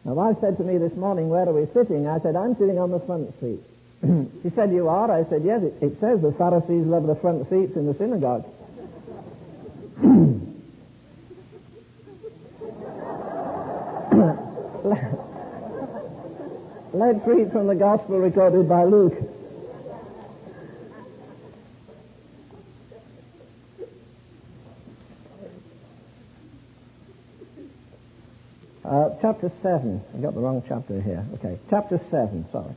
My wife said to me this morning, where are we sitting? I said, I'm sitting on the front seat. She said, you are? I said, yes, it says the Pharisees love the front seats in the synagogue. Let's read from the Gospel recorded by Luke. Chapter 7. I got the wrong chapter here. Okay, chapter 7, sorry.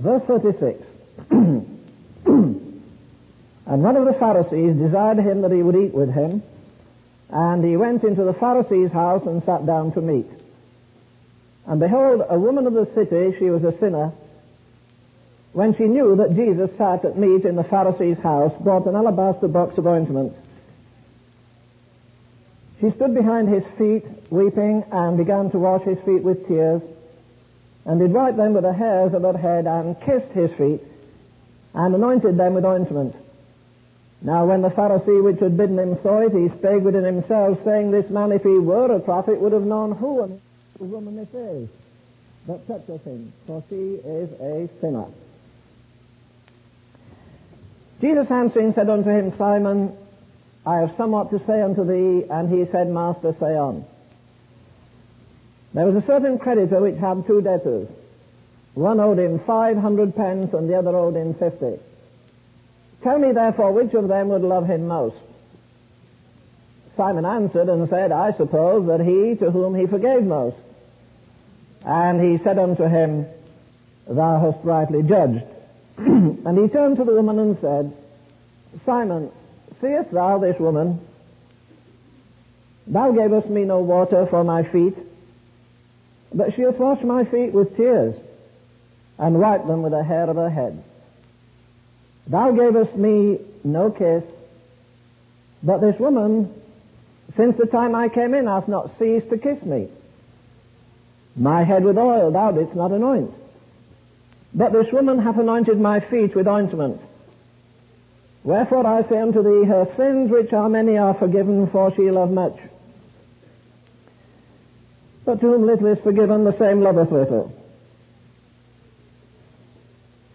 Verse 36. And one of the Pharisees desired him that he would eat with him, and he went into the Pharisee's house and sat down to meat. And behold, a woman of the city, she was a sinner, when she knew that Jesus sat at meat in the Pharisee's house, brought an alabaster box of ointment. She stood behind his feet, weeping, and began to wash his feet with tears, and did wipe them with the hairs of her head, and kissed his feet, and anointed them with ointment. Now when the Pharisee which had bidden him saw it, he spake within himself, saying, This man, if he were a prophet, would have known who and the woman this is, that toucheth him, for she is a sinner. Jesus answering said unto him, Simon, I have somewhat to say unto thee. And he said, Master, say on. There was a certain creditor which had two debtors. One owed him 500 pence, and the other owed him 50. Tell me therefore which of them would love him most. Simon answered and said, I suppose that he to whom he forgave most. And he said unto him, Thou hast rightly judged. And he turned to the woman and said, Simon, seest thou this woman? Thou gavest me no water for my feet, but she hath washed my feet with tears, and wiped them with the hair of her head. Thou gavest me no kiss, but this woman, since the time I came in, hath not ceased to kiss me. My head with oil thou didst not anoint, but this woman hath anointed my feet with ointment. Wherefore I say unto thee, her sins which are many are forgiven, for she loved much. But to whom little is forgiven, the same loveth little.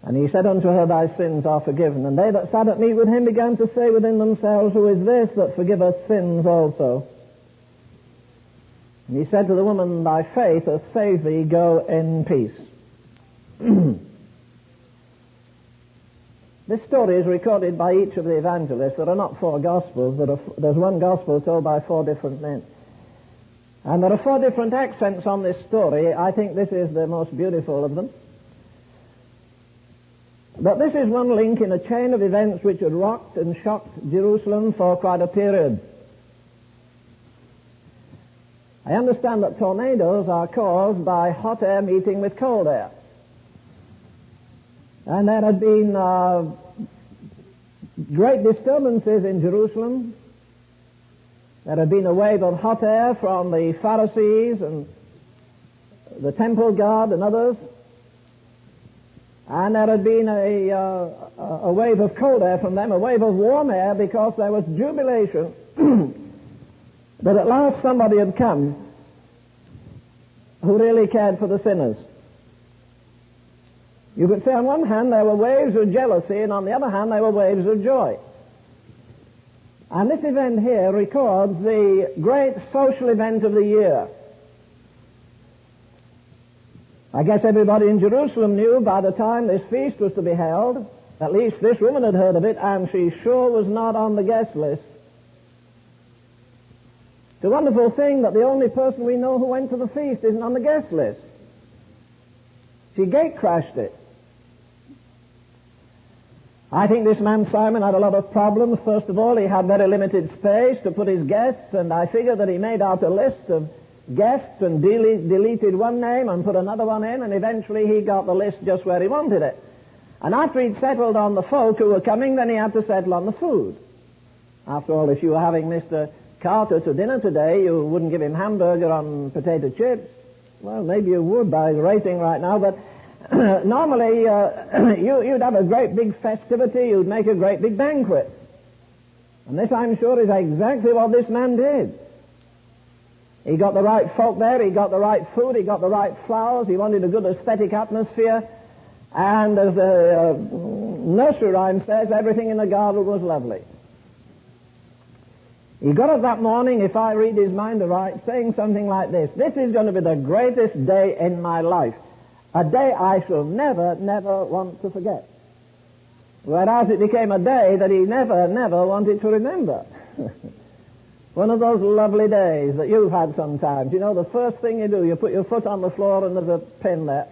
And he said unto her, Thy sins are forgiven. And they that sat at meat with him began to say within themselves, Who is this that forgiveth sins also? And he said to the woman, Thy faith hath saved thee, go in peace. This story is recorded by each of the evangelists. There are not four Gospels. There's one Gospel told by four different men. And there are four different accents on this story. I think this is the most beautiful of them. But this is one link in a chain of events which had rocked and shocked Jerusalem for quite a period. I understand that tornadoes are caused by hot air meeting with cold air. And there had been great disturbances in Jerusalem. There had been a wave of hot air from the Pharisees and the temple guard and others. And there had been a wave of cold air from them, a wave of warm air, because there was jubilation that at last somebody had come who really cared for the sinners. You could say on one hand there were waves of jealousy, and on the other hand there were waves of joy. And this event here records the great social event of the year. I guess everybody in Jerusalem knew by the time this feast was to be held. At least this woman had heard of it, and she sure was not on the guest list. It's a wonderful thing that the only person we know who went to the feast isn't on the guest list. She gate-crashed it. I think this man Simon had a lot of problems. First of all, he had very limited space to put his guests, and I figure that he made out a list of guests and deleted one name and put another one in, and eventually he got the list just where he wanted it. And after he'd settled on the folk who were coming, then he had to settle on the food. After all, if you were having Mr. Carter to dinner today, you wouldn't give him hamburger on potato chips. Well, maybe you would by the rating right now, but normally you'd have a great big festivity, you'd make a great big banquet. And this, I'm sure, is exactly what this man did. He got the right folk there, he got the right food, he got the right flowers, he wanted a good aesthetic atmosphere, and as the nursery rhyme says, everything in the garden was lovely. He got up that morning, if I read his mind aright, saying something like this: "This is going to be the greatest day in my life, a day I shall never, never want to forget." Whereas it became a day that he never, never wanted to remember. One of those lovely days that you've had sometimes. You know, the first thing you do, you put your foot on the floor and there's a pin there.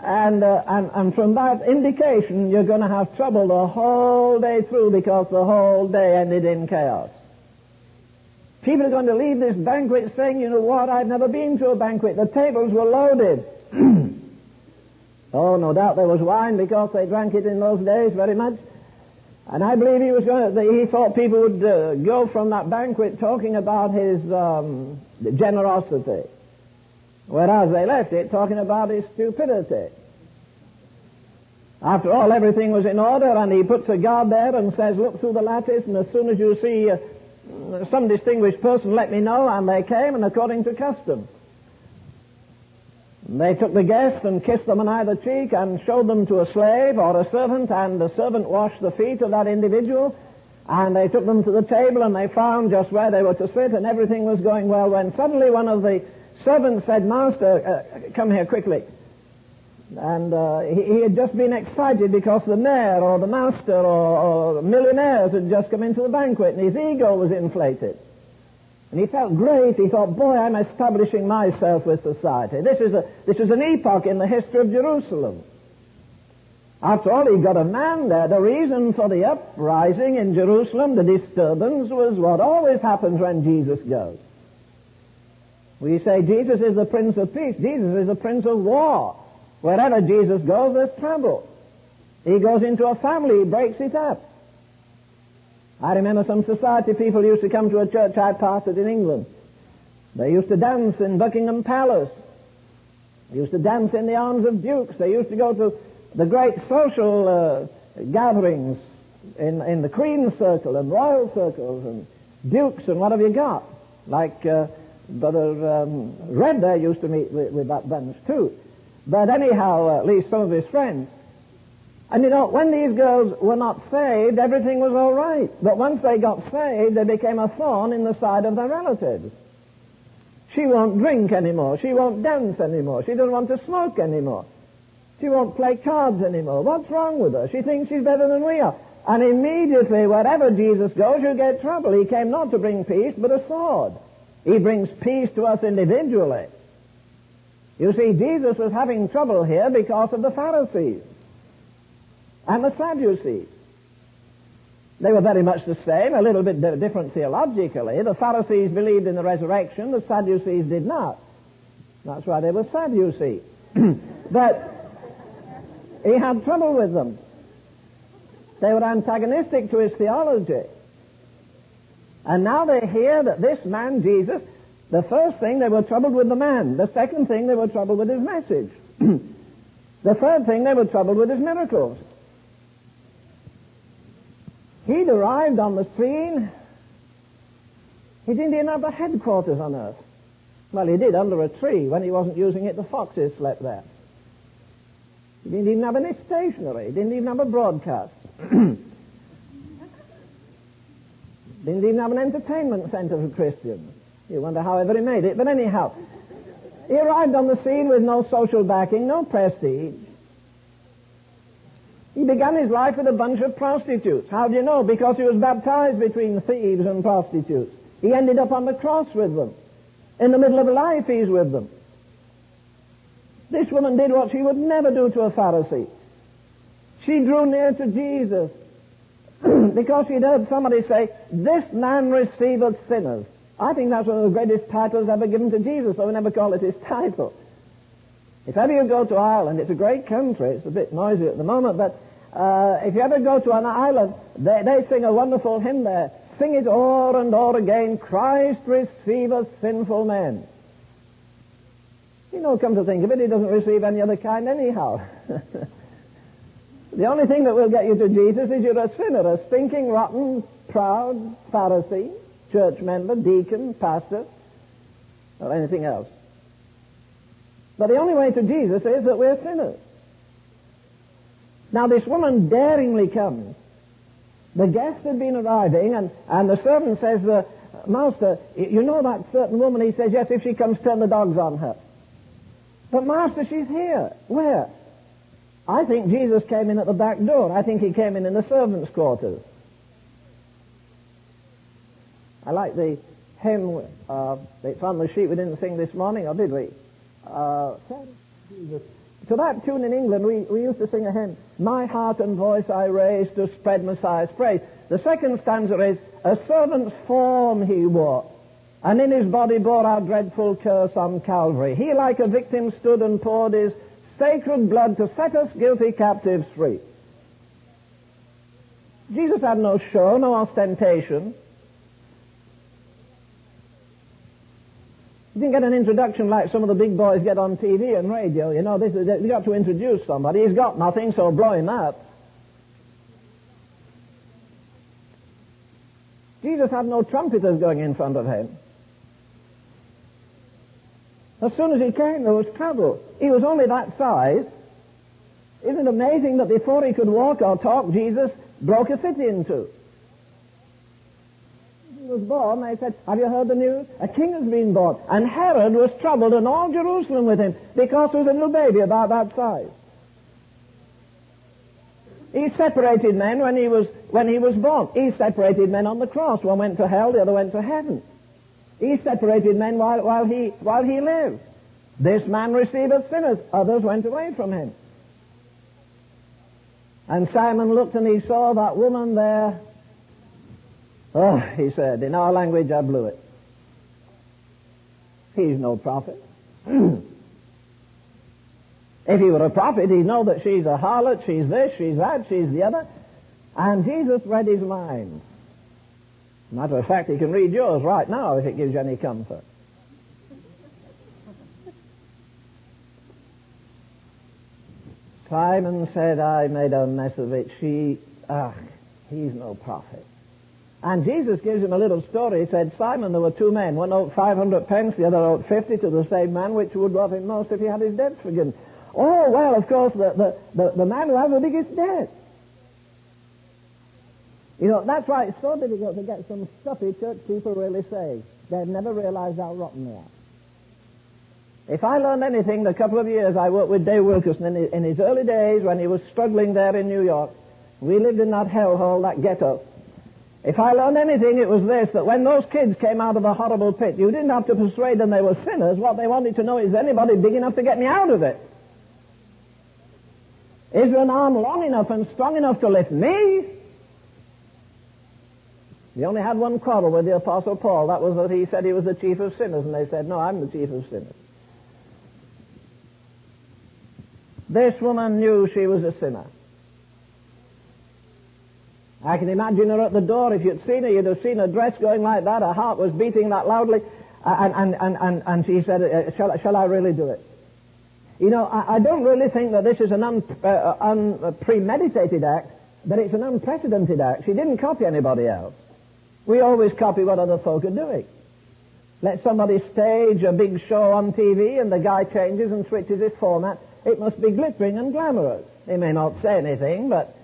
and from that indication, you're going to have trouble the whole day through because the whole day ended in chaos. People are going to leave this banquet saying, "You know what, I've never been to a banquet. The tables were loaded." Oh, no doubt there was wine because they drank it in those days very much. And I believe he thought people would go from that banquet talking about his generosity, whereas they left it talking about his stupidity. After all, everything was in order, and he puts a guard there and says, "Look through the lattice, and as soon as you see some distinguished person, let me know." And they came, and according to custom, they took the guests and kissed them on either cheek and showed them to a slave or a servant, and the servant washed the feet of that individual, and they took them to the table, and they found just where they were to sit, and everything was going well, when suddenly one of the servants said, "Master, come here quickly." And he had just been excited because the mayor or the master or millionaires had just come into the banquet, and his ego was inflated. And he felt great. He thought, "Boy, I'm establishing myself with society. This is an epoch in the history of Jerusalem." After all, he got a man there. The reason for the uprising in Jerusalem, the disturbance, was what always happens when Jesus goes. We say Jesus is the Prince of Peace. Jesus is the Prince of War. Wherever Jesus goes, there's trouble. He goes into a family, he breaks it up. I remember some society people used to come to a church I pastored in England. They used to dance in Buckingham Palace. They used to dance in the arms of dukes. They used to go to the great social gatherings in the Queen's circle and royal circles and dukes and what have you got. Like Brother Red there used to meet with that bunch too. But anyhow, at least some of his friends. And you know, when these girls were not saved, everything was all right. But once they got saved, they became a thorn in the side of their relatives. She won't drink anymore. She won't dance anymore. She doesn't want to smoke anymore. She won't play cards anymore. What's wrong with her? She thinks she's better than we are. And immediately, wherever Jesus goes, you get trouble. He came not to bring peace, but a sword. He brings peace to us individually. You see, Jesus was having trouble here because of the Pharisees and the Sadducees. They were very much the same, a little bit different theologically. The Pharisees believed in the resurrection, the Sadducees did not. That's why they were sad, you see. But he had trouble with them. They were antagonistic to his theology. And now they hear that this man, Jesus, the first thing, they were troubled with the man. The second thing, they were troubled with his message. The third thing, they were troubled with his miracles. He'd arrived on the scene. He didn't even have a headquarters on earth. Well, he did under a tree. When he wasn't using it, the foxes slept there. He didn't even have any stationery. He didn't even have a broadcast. Didn't even have an entertainment center for Christians. You wonder how ever he made it. But anyhow, he arrived on the scene with no social backing, no prestige. He began his life with a bunch of prostitutes. How do you know? Because he was baptized between thieves and prostitutes. He ended up on the cross with them. In the middle of life, he's with them. This woman did what she would never do to a Pharisee. She drew near to Jesus because she'd heard somebody say, "This man receiveth sinners." I think that's one of the greatest titles ever given to Jesus, so we never call it his title. If ever you go to Ireland, it's a great country. It's a bit noisy at the moment, but if you ever go to an island, they sing a wonderful hymn there. Sing it o'er and o'er again, "Christ receiveth sinful men." You know, come to think of it, he doesn't receive any other kind anyhow. The only thing that will get you to Jesus is you're a sinner, a stinking, rotten, proud Pharisee, church member, deacon, pastor, or anything else. But the only way to Jesus is that we're sinners. Now this woman daringly comes. The guests had been arriving, and the servant says, Master, you know that certain woman? He says, yes, if she comes, turn the dogs on her. But Master, she's here. Where? I think Jesus came in at the back door. I think he came in the servants' quarters. I like the hymn, it's on the sheet we didn't sing this morning, or did we? Jesus. To that tune in England, we used to sing a hymn, My heart and voice I raise to spread Messiah's praise. The second stanza is, a servant's form he wore, and in his body bore our dreadful curse on Calvary. He like a victim stood and poured his sacred blood to set us guilty captives free. Jesus had no show, no ostentation. He didn't get an introduction like some of the big boys get on TV and radio. You know, you got to introduce somebody. He's got nothing, so blow him up. Jesus had no trumpeters going in front of him. As soon as he came, there was trouble. He was only that size. Isn't it amazing that before he could walk or talk, Jesus broke a city in two? He was born, they said, have you heard the news? A king has been born. And Herod was troubled, and all Jerusalem with him, because there was a little baby about that size. He separated men when he was born. He separated men on the cross. One went to hell, the other went to heaven. He separated men while he lived. This man receiveth sinners, others went away from him. And Simon looked and he saw that woman there. Oh, he said, in our language, I blew it. He's no prophet. If he were a prophet, he'd know that she's a harlot, she's this, she's that, she's the other. And Jesus read his mind. Matter of fact, he can read yours right now if it gives you any comfort. Simon said, I made a mess of it. He's no prophet. And Jesus gives him a little story. He said, Simon, there were two men. One owed 500 pence, the other owed 50 to the same man. Which would love him most if he had his debts forgiven? Oh, well, of course, the man who has the biggest debt. You know, that's why it's so difficult to get some stuffy church people really saved. They've never realized how rotten they are. If I learned anything, the couple of years I worked with Dave Wilkerson in his early days when he was struggling there in New York, we lived in that hellhole, that ghetto. If I learned anything, it was this, that when those kids came out of the horrible pit, you didn't have to persuade them they were sinners. What they wanted to know is anybody big enough to get me out of it? Is there an arm long enough and strong enough to lift me? He only had one quarrel with the Apostle Paul. That was that he said he was the chief of sinners, and they said, no, I'm the chief of sinners. This woman knew she was a sinner. I can imagine her at the door. If you'd seen her, you'd have seen her dress going like that. Her heart was beating that loudly. And she said, shall I really do it? You know, I don't really think that this is an unpremeditated act, but it's an unprecedented act. She didn't copy anybody else. We always copy what other folk are doing. Let somebody stage a big show on TV and the guy changes and switches his format. It must be glittering and glamorous. He may not say anything, but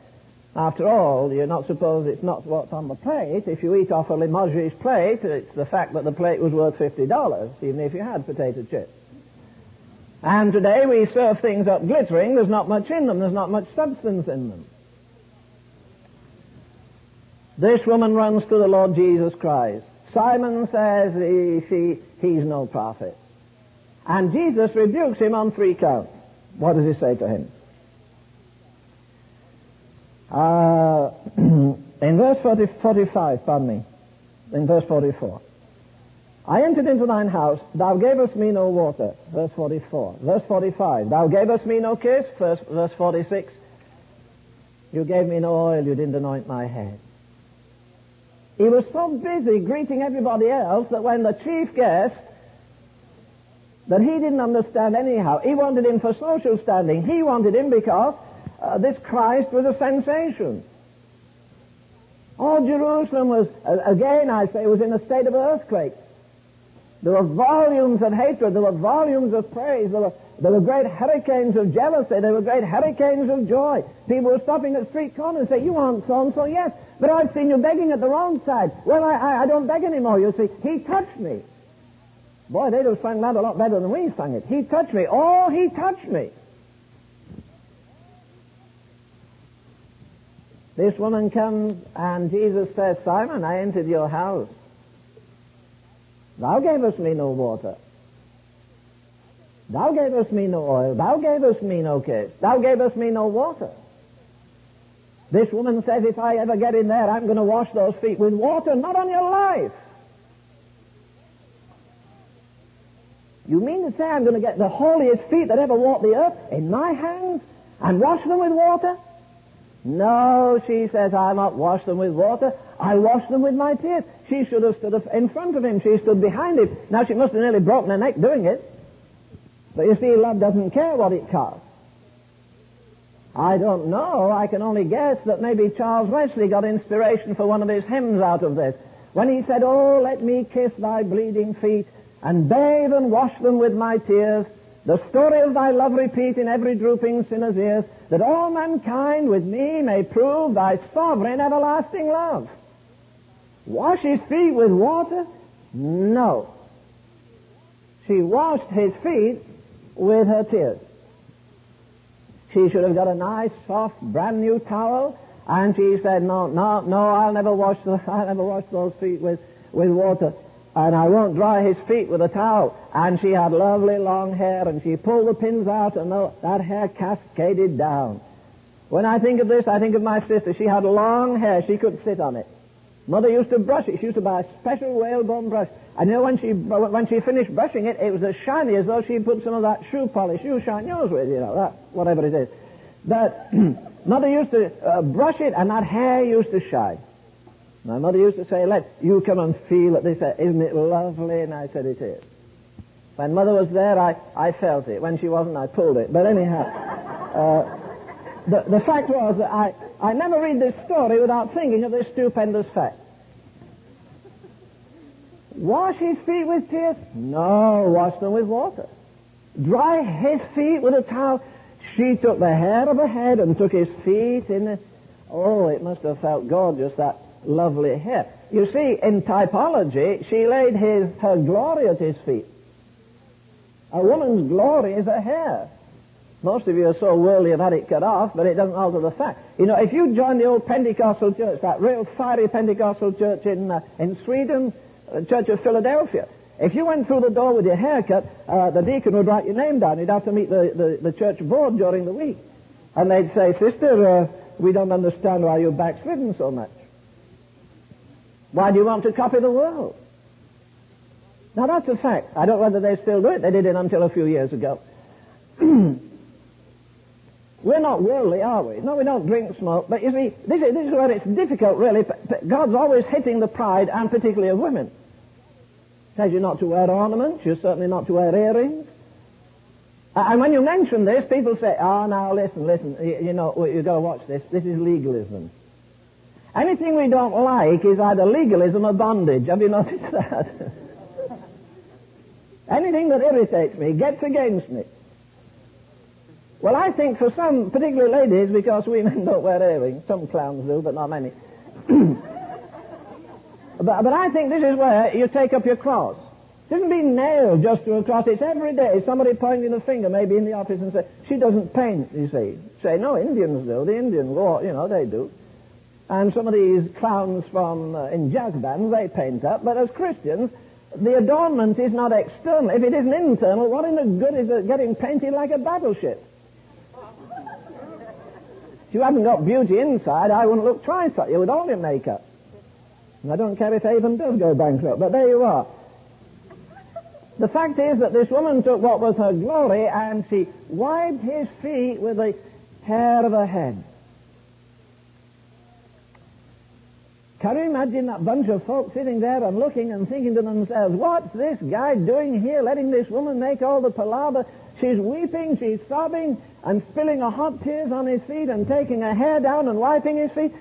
after all, you're not supposed it's not what's on the plate. If you eat off a Limoges plate, it's the fact that the plate was worth $50, even if you had potato chips. And today we serve things up glittering. There's not much in them. There's not much substance in them. This woman runs to the Lord Jesus Christ. Simon says he's no prophet. And Jesus rebukes him on 3 counts. What does he say to him? In verse 45, in verse 44. I entered into thine house, thou gavest me no water. Verse 44. Verse 45. Thou gavest me no kiss. Verse 46. You gave me no oil, you didn't anoint my head. He was so busy greeting everybody else that when the chief guest, that he didn't understand anyhow. He wanted him for social standing. He wanted him because this Christ was a sensation. All Jerusalem was, again I say, was in a state of earthquake. There were volumes of hatred. There were volumes of praise. There were great hurricanes of jealousy. There were great hurricanes of joy. People were stopping at street corners and say, "You aren't so-and-so." "Yes, but I've seen you begging at the roadside." "Well, I don't beg anymore, you see. He touched me." Boy, they'd have sung that a lot better than we sang it. "He touched me. Oh, he touched me." This woman comes and Jesus says, "Simon, I entered your house. Thou gavest me no water. Thou gavest me no oil. Thou gavest me no kiss. Thou gavest me no water." This woman says, "If I ever get in there, I'm going to wash those feet with water." Not on your life. You mean to say I'm going to get the holiest feet that ever walked the earth in my hands and wash them with water? No, she says, "I'll not wash them with water. I'll wash them with my tears." She should have stood in front of him. She stood behind him. Now, she must have nearly broken her neck doing it. But you see, love doesn't care what it costs. I don't know. I can only guess that maybe Charles Wesley got inspiration for one of his hymns out of this. When he said, "Oh, let me kiss thy bleeding feet and bathe and wash them with my tears. The story of thy love repeat in every drooping sinner's ears, that all mankind with me may prove thy sovereign everlasting love." Wash his feet with water? No. She washed his feet with her tears. She should have got a nice, soft, brand new towel, and she said, no, I'll never wash those feet with water. And I won't dry his feet with a towel. And she had lovely long hair, and she pulled the pins out, and that hair cascaded down. When I think of this, I think of my sister. She had long hair. She could sit on it. Mother used to brush it. She used to buy a special whalebone brush. And you know, when she finished brushing it, it was as shiny as though she put some of that shoe polish you shine yours with, that, whatever it is. But Mother used to brush it, and that hair used to shine. My mother used to say, "Let you come and feel it." They said, "Isn't it lovely?" And I said, "It is." When Mother was there, I felt it. When she wasn't, I pulled it. But anyhow, the fact was that I never read this story without thinking of this stupendous fact. Wash his feet with tears? No, wash them with water. Dry his feet with a towel? She took the hair of her head and took his feet in it. Oh, it must have felt gorgeous, that lovely hair. You see, in typology, she laid her glory at his feet. A woman's glory is her hair. Most of you are so worldly and had it cut off, but it doesn't alter the fact. You know, if you join the old Pentecostal church, that real fiery Pentecostal church in Sweden, Church of Philadelphia, if you went through the door with your hair cut, the deacon would write your name down. You'd have to meet the church board during the week. And they'd say, "Sister, we don't understand why you're backslidden so much. Why do you want to copy the world?" Now, that's a fact. I don't know whether they still do it. They did it until a few years ago. We're not worldly, are we? No, we don't drink, smoke. But you see, this is where it's difficult, really. God's always hitting the pride, and particularly of women. Says you're not to wear ornaments. You're certainly not to wear earrings. And when you mention this, people say, "Oh, now, listen. You know, you've got to watch this. This is legalism." Anything we don't like is either legalism or bondage. Have you noticed that? Anything that irritates me gets against me. Well, I think for some, particularly ladies, because we men don't wear earrings, some clowns do, but not many. But I think this is where you take up your cross. It isn't being nailed just to a cross. It's every day somebody pointing a finger, maybe in the office, and say, "She doesn't paint," you see. Say, "No, Indians do. The Indian war, they do." And some of these clowns in jazz bands, they paint up. But as Christians, the adornment is not external. If it isn't internal, what in the good is it getting painted like a battleship? If you haven't got beauty inside, I wouldn't look twice at you with all your makeup. And I don't care if Avon does go bankrupt, but there you are. The fact is that this woman took what was her glory and she wiped his feet with the hair of her head. Can you imagine that bunch of folks sitting there and looking and thinking to themselves, "What's this guy doing here, letting this woman make all the palaver? She's weeping, she's sobbing, and spilling her hot tears on his feet and taking her hair down and wiping his feet."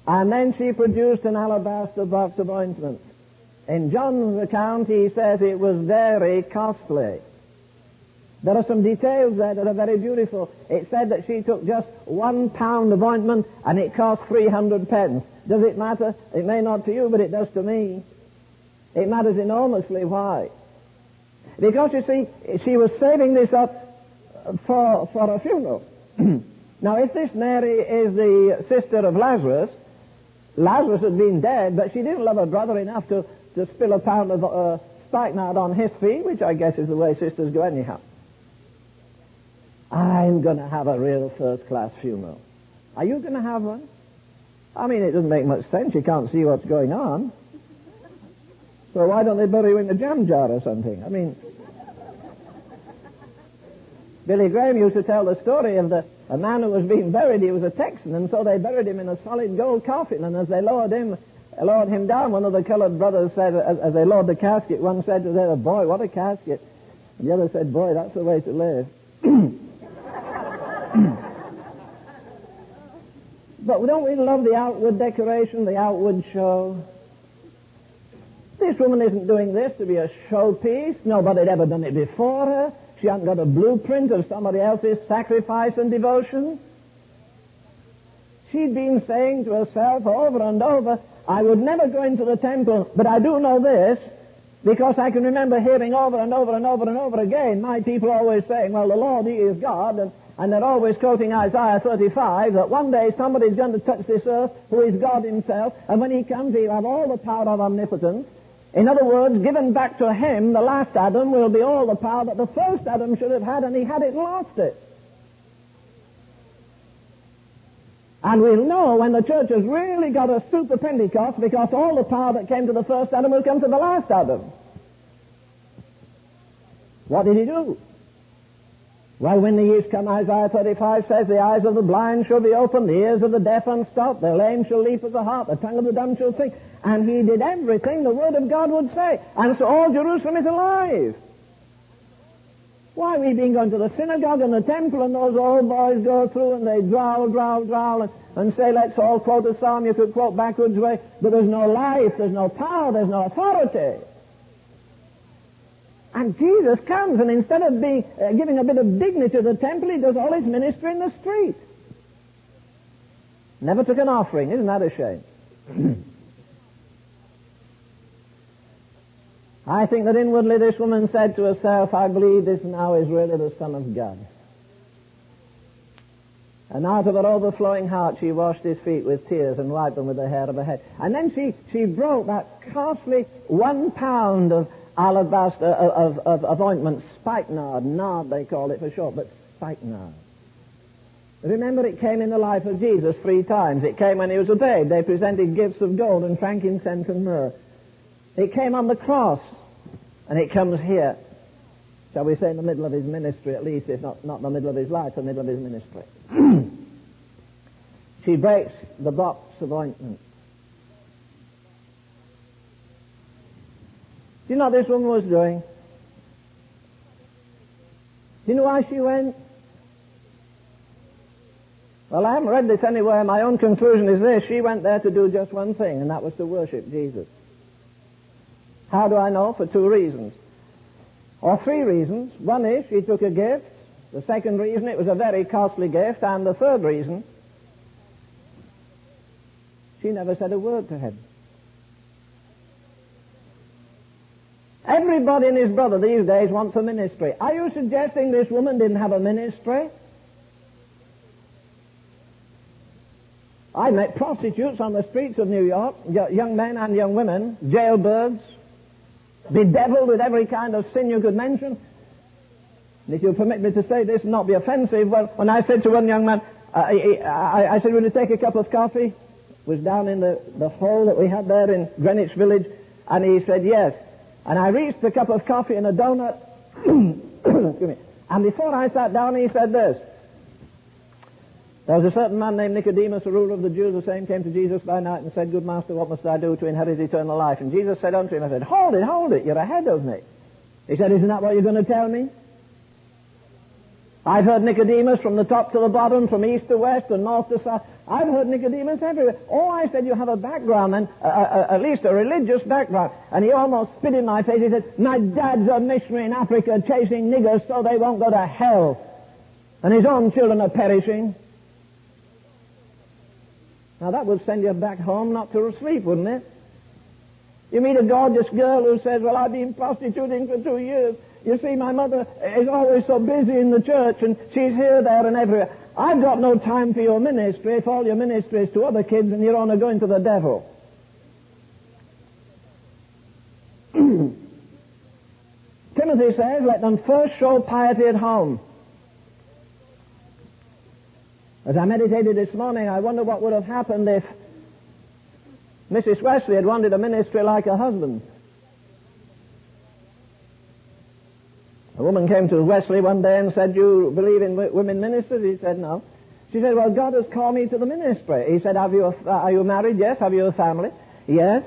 And then she produced an alabaster box of ointment. In John's account, he says it was very costly. There are some details there that are very beautiful. It said that she took just 1 pound of ointment and it cost 300 pence. Does it matter? It may not to you, but it does to me. It matters enormously. Why? Because, you see, she was saving this up for a funeral. Now, if this Mary is the sister of Lazarus, Lazarus had been dead, but she didn't love her brother enough to spill a pound of spikenard on his feet, which I guess is the way sisters go anyhow. I'm going to have a real first-class funeral. Are you going to have one? I mean, it doesn't make much sense. You can't see what's going on. So why don't they bury you in a jam jar or something? I mean, Billy Graham used to tell the story of a man who was being buried. He was a Texan, and so they buried him in a solid gold coffin. And as they lowered him down, one of the colored brothers said, as they lowered the casket, one said to the other, "Boy, what a casket." And the other said, "Boy, that's the way to live." But don't we love the outward decoration, the outward show? This woman isn't doing this to be a showpiece. Nobody had ever done it before her. She hasn't got a blueprint of somebody else's sacrifice and devotion. She'd been saying to herself over and over, "I would never go into the temple, but I do know this, because I can remember hearing over and over and over and over again my people always saying, well, the Lord, He is God, and they're always quoting Isaiah 35, that one day somebody's going to touch this earth who is God Himself, and when He comes, He'll have all the power of omnipotence. In other words, given back to Him, the last Adam will be all the power that the first Adam should have had, and he had it and lost it." And we'll know when the church has really got a super Pentecost, because all the power that came to the first Adam will come to the last Adam. What did He do? Well, when the years come, Isaiah 35 says, "The eyes of the blind shall be opened, the ears of the deaf unstopped, the lame shall leap as a hart, the tongue of the dumb shall sing." And He did everything the Word of God would say. And so all Jerusalem is alive. Why, we've been going to the synagogue and the temple, and those old boys go through and they drawl, and say, "Let's all quote a psalm." You could quote backwards way, but there's no life, there's no power, there's no authority. And Jesus comes, and instead of giving a bit of dignity to the temple, He does all His ministry in the street. Never took an offering. Isn't that a shame? I think that inwardly this woman said to herself, "I believe this now is really the Son of God." And out of her overflowing heart she washed His feet with tears and wiped them with the hair of her head. And then she broke that costly 1 pound of alabaster of ointment, spikenard, nard they call it for short, but spikenard. Remember, it came in the life of Jesus 3 times. It came when He was a babe. They presented gifts of gold and frankincense and myrrh. It came on the cross, and it comes here, shall we say in the middle of His ministry, at least, if not the middle of His life, the middle of His ministry. She breaks the box of ointment. Do you know what this woman was doing? Do you know why she went? Well, I haven't read this anywhere. My own conclusion is this: she went there to do just one thing, and that was to worship Jesus. How do I know? For 2 reasons. Or 3 reasons. One is she took a gift. The second reason, it was a very costly gift. And the third reason, she never said a word to Him. Everybody and his brother these days wants a ministry. Are you suggesting this woman didn't have a ministry? I met prostitutes on the streets of New York, young men and young women, jailbirds, bedeviled with every kind of sin you could mention. And if you'll permit me to say this and not be offensive, well, when I said to one young man, I said, "Will you take a cup of coffee?" It was down in the hole that we had there in Greenwich Village, and he said yes. And I reached a cup of coffee and a donut, excuse me, and before I sat down he said this: "There was a certain man named Nicodemus, a ruler of the Jews, the same came to Jesus by night and said, 'Good master, what must I do to inherit eternal life?' And Jesus said unto him," I said, hold it, you're ahead of me." He said, "Isn't that what you're going to tell me?" I've heard Nicodemus from the top to the bottom, from east to west and north to south, I've heard Nicodemus everywhere. Oh, I said, you have a background, and at least a religious background. And he almost spit in my face. He said, my dad's a missionary in Africa chasing niggers so they won't go to hell. And his own children are perishing. Now that would send you back home not to sleep, wouldn't it? You meet a gorgeous girl who says, well, I've been prostituting for 2 years. You see, my mother is always so busy in the church, and she's here, there, and everywhere. I've got no time for your ministry if all your ministry is to other kids and you're only going to the devil. Timothy says, let them first show piety at home. As I meditated this morning, I wonder what would have happened if Mrs. Wesley had wanted a ministry like her husband. A woman came to Wesley one day and said, you believe in women ministers? He said, no. She said, well, God has called me to the ministry. He said, are you married? Yes. Have you a family? Yes.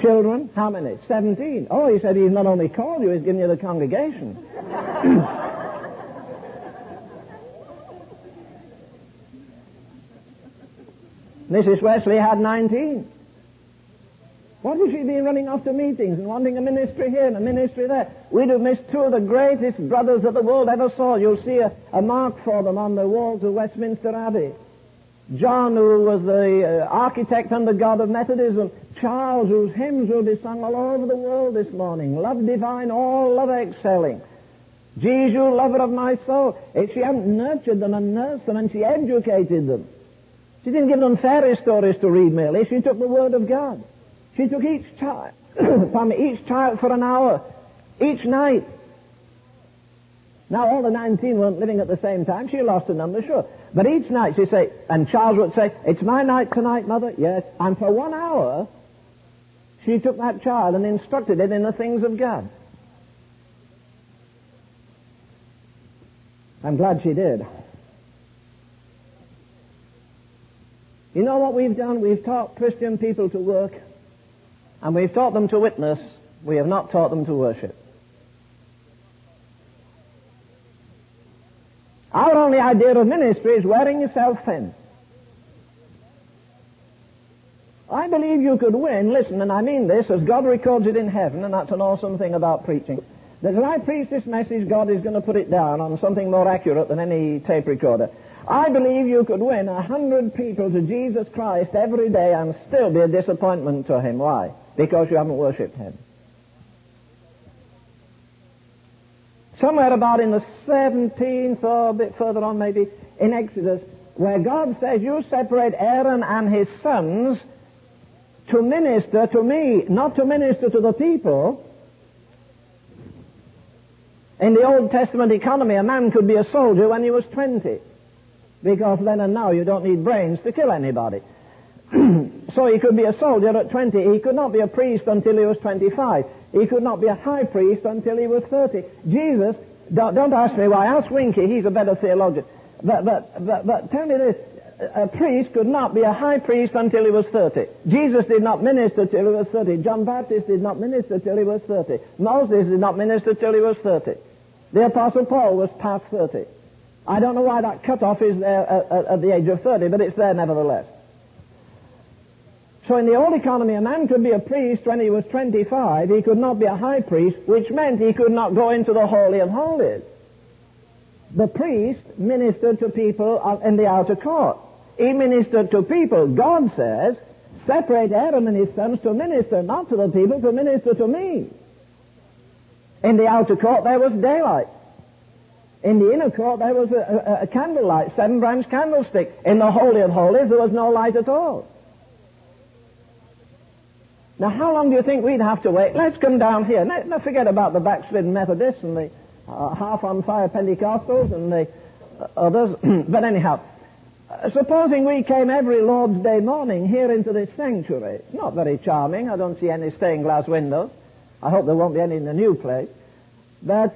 Children? How many? 17. Oh, he said, he's not only called you, he's given you the congregation. Mrs. Wesley had 19. What has she been running off to meetings and wanting a ministry here and a ministry there? We'd have missed two of the greatest brothers that the world ever saw. You'll see a mark for them on the walls of Westminster Abbey. John, who was the architect under God of Methodism. Charles, whose hymns will be sung all over the world this morning. Love divine, all love excelling. Jesus, lover of my soul. If she hadn't nurtured them and nursed them and she educated them. She didn't give them fairy stories to read merely. She took the Word of God. She took each child, each child for an hour, each night. Now, all the 19 weren't living at the same time. She lost a number, sure. But each night she'd say, and Charles would say, it's my night tonight, Mother. Yes. And for 1 hour, she took that child and instructed it in the things of God. I'm glad she did. You know what we've done? We've taught Christian people to work. And we've taught them to witness. We have not taught them to worship. Our only idea of ministry is wearing yourself thin. I believe you could win, listen, and I mean this, as God records it in heaven, and that's an awesome thing about preaching, that as I preach this message, God is going to put it down on something more accurate than any tape recorder. I believe you could win 100 people to Jesus Christ every day and still be a disappointment to Him. Why? Because you haven't worshipped Him. Somewhere about in the 17th or a bit further on maybe, in Exodus, where God says, you separate Aaron and his sons to minister to me, not to minister to the people. In the Old Testament economy, a man could be a soldier when he was 20. Because then and now you don't need brains to kill anybody. So he could be a soldier at 20. He could not be a priest until he was 25. He could not be a high priest until he was 30. Jesus, don't ask me why. Ask Winky. He's a better theologian. But tell me this. A priest could not be a high priest until he was 30. Jesus did not minister till he was 30. John Baptist did not minister till he was 30. Moses did not minister till he was 30. The Apostle Paul was past 30. I don't know why that cutoff is there at the age of 30, but it's there nevertheless. So in the old economy, a man could be a priest when he was 25. He could not be a high priest, which meant he could not go into the Holy of Holies. The priest ministered to people in the outer court. He ministered to people. God says, separate Aaron and his sons to minister, not to the people, to minister to me. In the outer court, there was daylight. In the inner court, there was a candlelight, 7-branch candlestick. In the Holy of Holies, there was no light at all. Now, how long do you think we'd have to wait? Let's come down here. Now forget about the backslidden Methodists and the half-on-fire Pentecostals and the others. But anyhow, supposing we came every Lord's Day morning here into this sanctuary. It's not very charming. I don't see any stained glass windows. I hope there won't be any in the new place. But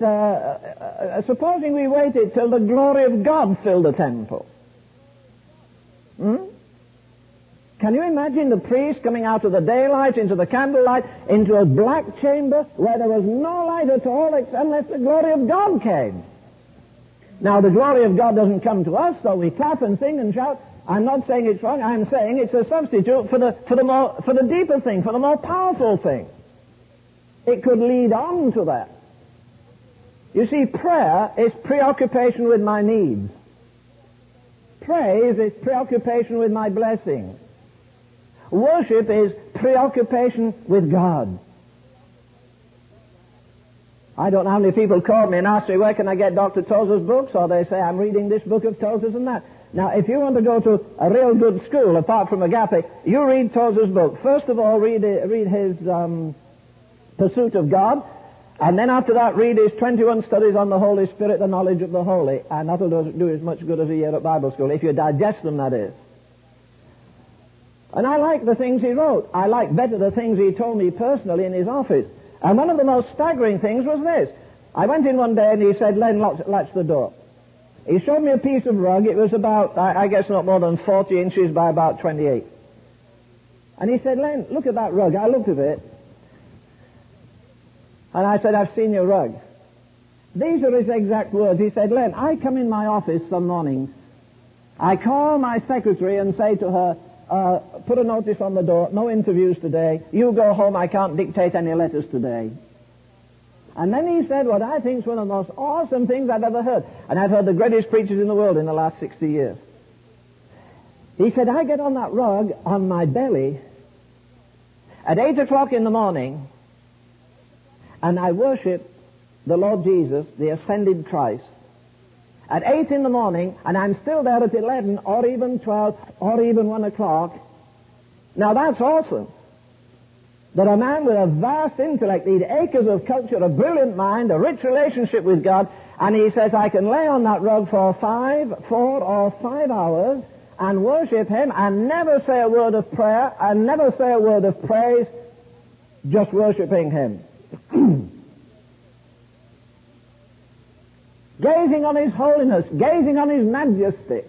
supposing we waited till the glory of God filled the temple. Can you imagine the priest coming out of the daylight into the candlelight, into a black chamber where there was no light at all unless the glory of God came? Now, the glory of God doesn't come to us, so we clap and sing and shout, I'm not saying it's wrong. I'm saying it's a substitute for the deeper thing, for the more powerful thing. It could lead on to that. You see, prayer is preoccupation with my needs. Praise is preoccupation with my blessings. Worship is preoccupation with God. I don't know how many people call me and ask me, where can I get Dr. Tozer's books? Or they say, I'm reading this book of Tozer's and that. Now, if you want to go to a real good school, apart from Agape, you read Tozer's book. First of all, read his Pursuit of God. And then after that, read his 21 studies on the Holy Spirit, the knowledge of the Holy. And that'll do as much good as a year at Bible school, if you digest them, that is. And I like the things he wrote. I like better the things he told me personally in his office. And one of the most staggering things was this. I went in one day and he said, Len, latch the door. He showed me a piece of rug. It was about, I guess not more than 40 inches by about 28. And he said, Len, look at that rug. I looked at it. And I said, I've seen your rug. These are his exact words. He said, Len, I come in my office some mornings. I call my secretary and say to her, put a notice on the door, no interviews today. You go home, I can't dictate any letters today. And then he said what I think is one of the most awesome things I've ever heard. And I've heard the greatest preachers in the world in the last 60 years. He said, I get on that rug on my belly at 8 o'clock in the morning and I worship the Lord Jesus, the ascended Christ, at 8 in the morning, and I'm still there at 11 or even 12 or even 1 o'clock. Now that's awesome. That a man with a vast intellect, he'd acres of culture, a brilliant mind, a rich relationship with God, and he says, I can lay on that rug for 4 or 5 hours and worship Him and never say a word of prayer and never say a word of praise, just worshiping Him. Gazing on His holiness, gazing on His majesty.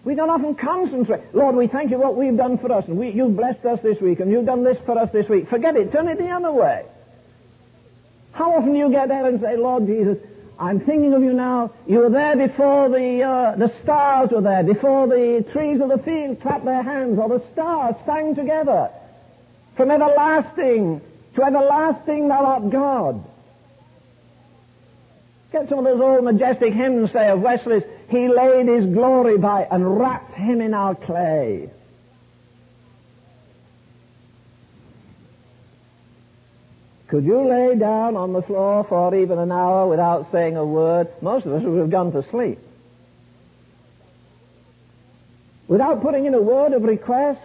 We don't often concentrate. Lord, we thank you what we've done for us, and you've blessed us this week, and you've done this for us this week. Forget it. Turn it the other way. How often do you get there and say, Lord Jesus, I'm thinking of you now. You were there before the stars were there, before the trees of the field clapped their hands, or the stars sang together. From everlasting to everlasting thou art God. Get some of those old majestic hymns, say, of Wesley's, He laid His glory by and wrapped Him in our clay. Could you lay down on the floor for even an hour without saying a word? Most of us would have gone to sleep. Without putting in a word of request?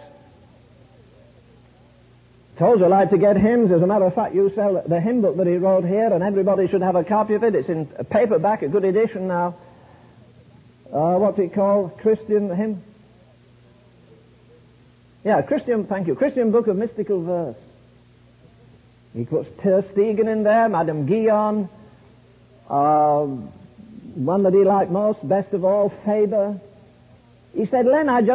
Tozer liked to get hymns. As a matter of fact, you sell the hymn book that he wrote here, and everybody should have a copy of it. It's in a paperback, a good edition now. What's it called? Christian hymn? Yeah, Christian, thank you. Christian Book of Mystical Verse. He puts Ter Stegen in there, Madame Guyon, one that he liked most, best of all, Faber. He said, Len, I'll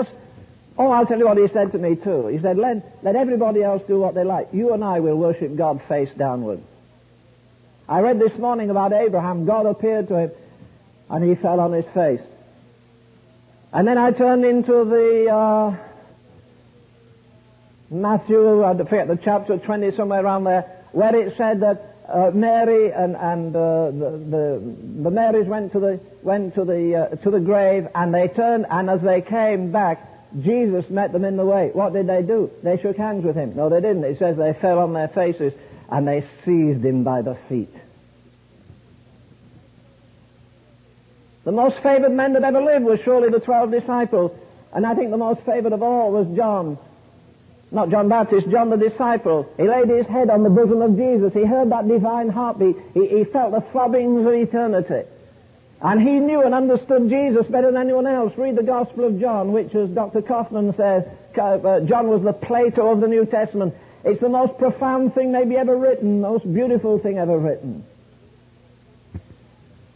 tell you what he said to me too. He said, Len, let everybody else do what they like. You and I will worship God face downward. I read this morning about Abraham. God appeared to him, and he fell on his face. And then I turned into the Matthew, I forget the chapter 20, somewhere around there, where it said that Mary and the Marys went to the grave, and they turned, and as they came back, Jesus met them in the way. What did they do? They shook hands with Him. No, they didn't. It says they fell on their faces and they seized Him by the feet. The most favored men that ever lived were surely the 12 disciples. And I think the most favored of all was John. Not John Baptist, John the disciple. He laid his head on the bosom of Jesus. He heard that divine heartbeat. He felt the throbbings of eternity. And he knew and understood Jesus better than anyone else. Read the Gospel of John, which, as Dr. Kaufman says, John was the Plato of the New Testament. It's the most profound thing maybe ever written, most beautiful thing ever written.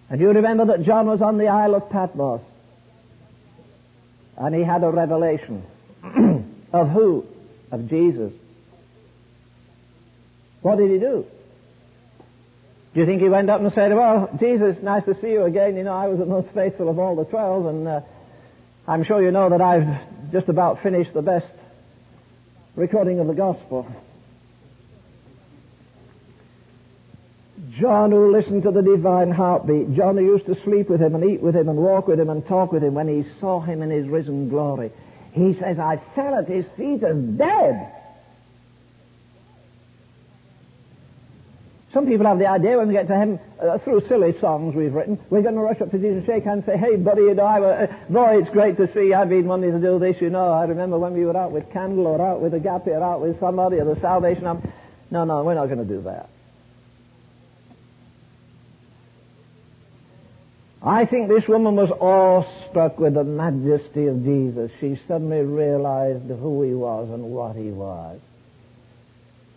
And you remember that John was on the Isle of Patmos. And he had a revelation. Of who? Of Jesus. What did he do? Do you think he went up and said, well, Jesus, nice to see you again. You know, I was the most faithful of all the 12, and I'm sure you know that I've just about finished the best recording of the gospel. John, who listened to the divine heartbeat, John, who used to sleep with him and eat with him and walk with him and talk with him, when he saw him in his risen glory, he says, I fell at his feet as dead. Some people have the idea when we get to heaven, through silly songs we've written, we're going to rush up to Jesus, shake hands, and say, hey, buddy, you know, boy, it's great to see you. I've been wanting to do this, you know. I remember when we were out with Candle or out with Agape or out with somebody or the Salvation Army. No, we're not going to do that. I think this woman was awestruck with the majesty of Jesus. She suddenly realized who he was and what he was.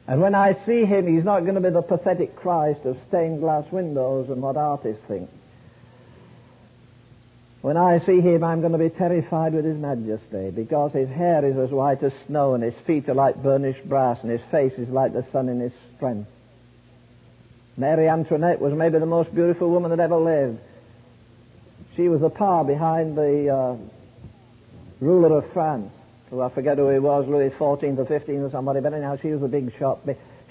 And when I see him, he's not going to be the pathetic Christ of stained glass windows and what artists think. When I see him, I'm going to be terrified with his majesty, because his hair is as white as snow, and his feet are like burnished brass, and his face is like the sun in his strength. Mary Antoinette was maybe the most beautiful woman that ever lived. She was the power behind the ruler of France, who I forget who he was, Louis XIV or 15 or somebody, but anyhow, she was a big shot.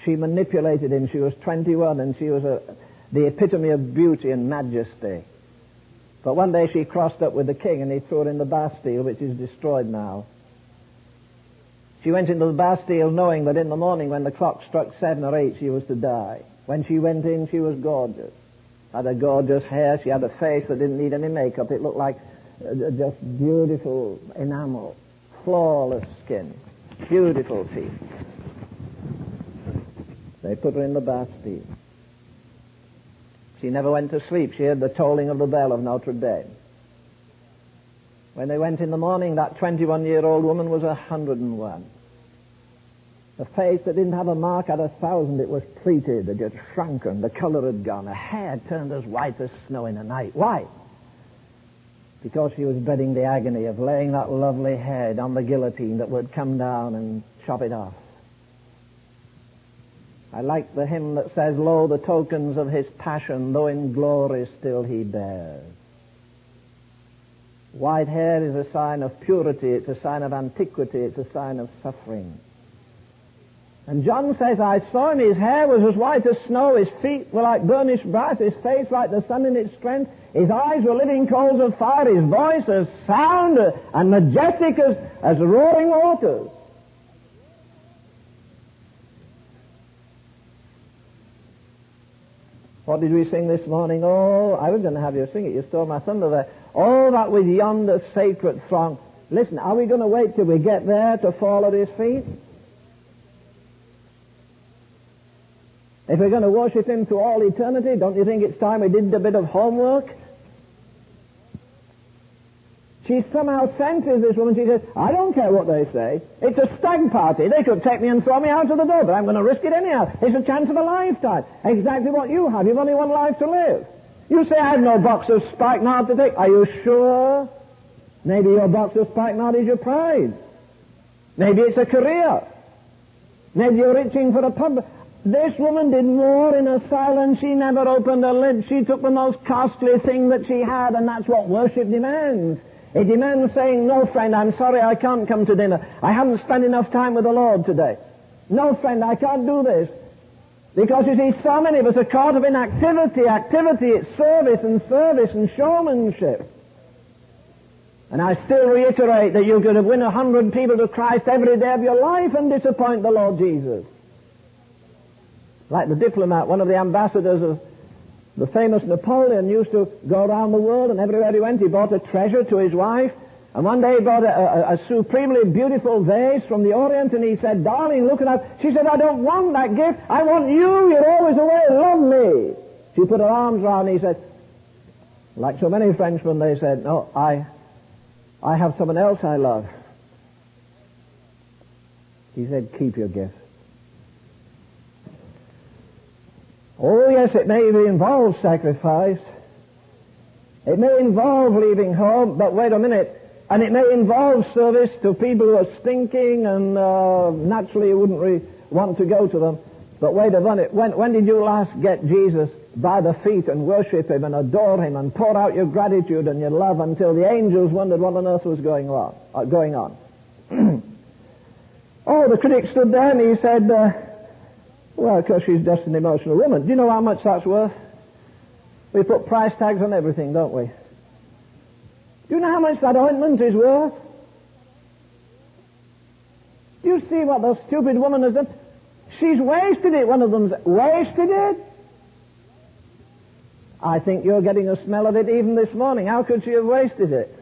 She manipulated him. She was 21, and she was the epitome of beauty and majesty. But one day she crossed up with the king, and he threw her in the Bastille, which is destroyed now. She went into the Bastille knowing that in the morning, when the clock struck 7 or 8, she was to die. When she went in, she was gorgeous. Had a gorgeous hair. She had a face that didn't need any makeup. It looked like just beautiful enamel. Flawless skin. Beautiful teeth. They put her in the Bastille. She never went to sleep. She heard the tolling of the bell of Notre Dame. When they went in the morning, that 21-year-old woman was 101. The face that didn't have a mark had 1,000. It was pleated. It had shrunken. The color had gone. Her hair turned as white as snow in the night. Why? Because she was dreading the agony of laying that lovely head on the guillotine that would come down and chop it off. I like the hymn that says, lo, the tokens of his passion, though in glory still he bears. White hair is a sign of purity. It's a sign of antiquity. It's a sign of suffering. And John says, I saw him, his hair was as white as snow, his feet were like burnished brass, his face like the sun in its strength, his eyes were living coals of fire, his voice as sound and majestic as roaring waters. What did we sing this morning? Oh, I was going to have you sing it, you stole my thunder there. Oh, that with yonder sacred throng. Listen, are we going to wait till we get there to fall at his feet? If we're going to worship him to all eternity, don't you think it's time we did a bit of homework? She somehow senses this woman. She says, I don't care what they say. It's a stag party. They could take me and throw me out of the door, but I'm going to risk it anyhow. It's a chance of a lifetime. Exactly what you have. You've only one life to live. You say, I have no box of spikenard to take. Are you sure? Maybe your box of spikenard is your pride. Maybe it's a career. Maybe you're itching for a pub. This woman did more in her silence. She never opened her lips. She took the most costly thing that she had, and that's what worship demands. It demands saying, no, friend, I'm sorry I can't come to dinner. I haven't spent enough time with the Lord today. No, friend, I can't do this. Because you see, so many of us are caught up in activity. Activity, it's service and showmanship. And I still reiterate that you could have win 100 people to Christ every day of your life and disappoint the Lord Jesus. Like the diplomat, one of the ambassadors of the famous Napoleon used to go around the world, and everywhere he went he brought a treasure to his wife. And one day he brought a supremely beautiful vase from the Orient, and he said, darling, look at that. She said, I don't want that gift. I want you. You're always away. Love me. She put her arms around him. He said, like so many Frenchmen, they said, no, I have someone else I love. He said, keep your gift. Oh, yes, it may involve sacrifice. It may involve leaving home, but wait a minute. And it may involve service to people who are stinking and naturally you wouldn't want to go to them. But wait a minute. When did you last get Jesus by the feet and worship him and adore him and pour out your gratitude and your love until the angels wondered what on earth was going on. Oh, the critic stood there and he said, well, because she's just an emotional woman. Do you know how much that's worth? We put price tags on everything, don't we? Do you know how much that ointment is worth? Do you see what the stupid woman has done? She's wasted it. One of them's wasted it. I think you're getting a smell of it even this morning. How could she have wasted it?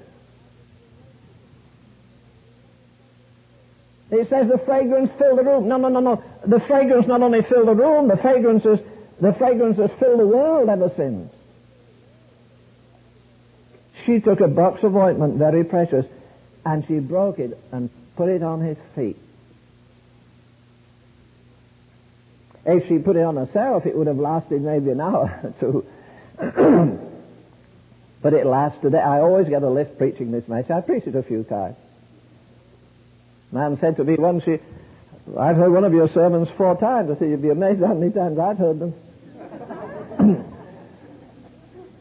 It says the fragrance filled the room. No. The fragrance not only filled the room, the fragrance has filled the world ever since. She took a box of ointment, very precious, and she broke it and put it on his feet. If she put it on herself, it would have lasted maybe an hour or two. But it lasted. I always get a lift preaching this message. I preached it a few times. Man said to me once, I've heard one of your sermons 4 times. I said, you'd be amazed how many times I've heard them.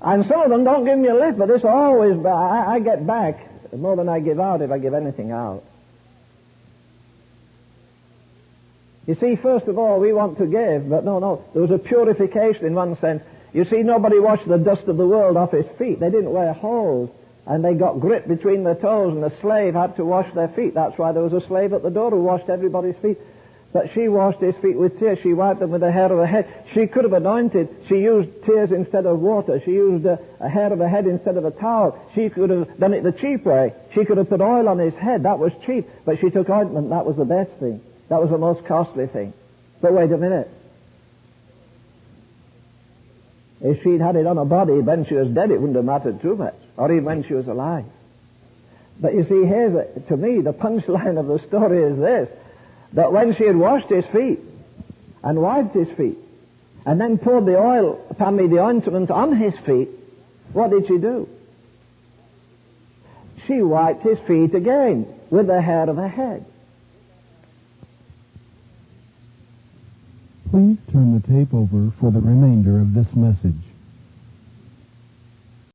And some of them don't give me a lift, but this always, I get back more than I give out if I give anything out. You see, first of all, we want to give, but no, there was a purification in one sense. You see, nobody washed the dust of the world off his feet. They didn't wear hose, and they got grit between their toes, and the slave had to wash their feet. That's why there was a slave at the door who washed everybody's feet. But she washed his feet with tears. She wiped them with the hair of her head. She could have anointed. She used tears instead of water. She used a hair of her head instead of a towel. She could have done it the cheap way. She could have put oil on his head. That was cheap. But she took ointment. That was the best thing. That was the most costly thing. But wait a minute. If she'd had it on her body when she was dead, it wouldn't have mattered too much. Or even when she was alive. But you see, to me, the punchline of the story is this. That when she had washed his feet and wiped his feet and then poured the ointment on his feet, what did she do? She wiped his feet again with the hair of her head. Please turn the tape over for the remainder of this message.